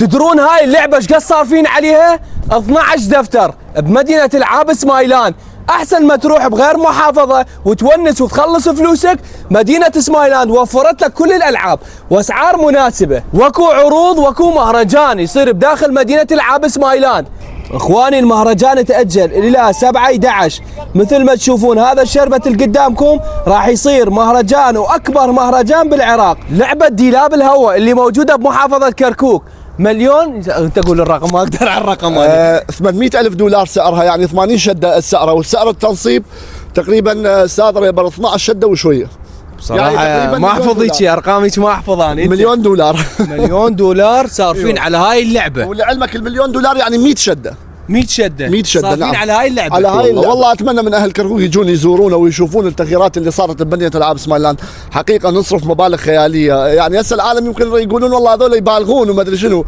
تدرون هاي اللعبة ايش قد صارفين عليها؟ 12 دفتر بمدينة العاب سمايلان. احسن ما تروح بغير محافظة وتونس وتخلص فلوسك، مدينة سمايلان وفرت لك كل الالعاب واسعار مناسبة، وكو عروض وكو مهرجان يصير بداخل مدينة العاب سمايلان. اخواني المهرجان تأجل الى 7/11. مثل ما تشوفون هذا الشربت اللي قدامكم راح يصير مهرجان واكبر مهرجان بالعراق. لعبة ديلاب الهوى اللي موجودة بمحافظة كركوك مليون. انت قول الرقم، ما اقدر على الرقم. 800,000 دولار سعرها، يعني 80 شده السعر، والسعر التنصيب تقريبا صادره يبر 12 شده وشويه. صراحة يعني ما احفظ هيك ارقام، هيك ما احفظ انا. مليون دولار. مليون دولار صارفين على هاي اللعبة. ولعلمك المليون دولار يعني 100 شده. 100 شده 100 شده صارفين نعم. على هاي اللعبة. على هاي اللعبة. والله اتمنى من اهل كركوك يجون يزورونا ويشوفون التغييرات اللي صارت بمدينه العاب سمايلان. حقيقه نصرف مبالغ خياليه، يعني هسه العالم يمكن يقولون والله هذول يبالغون وما ادري شنو.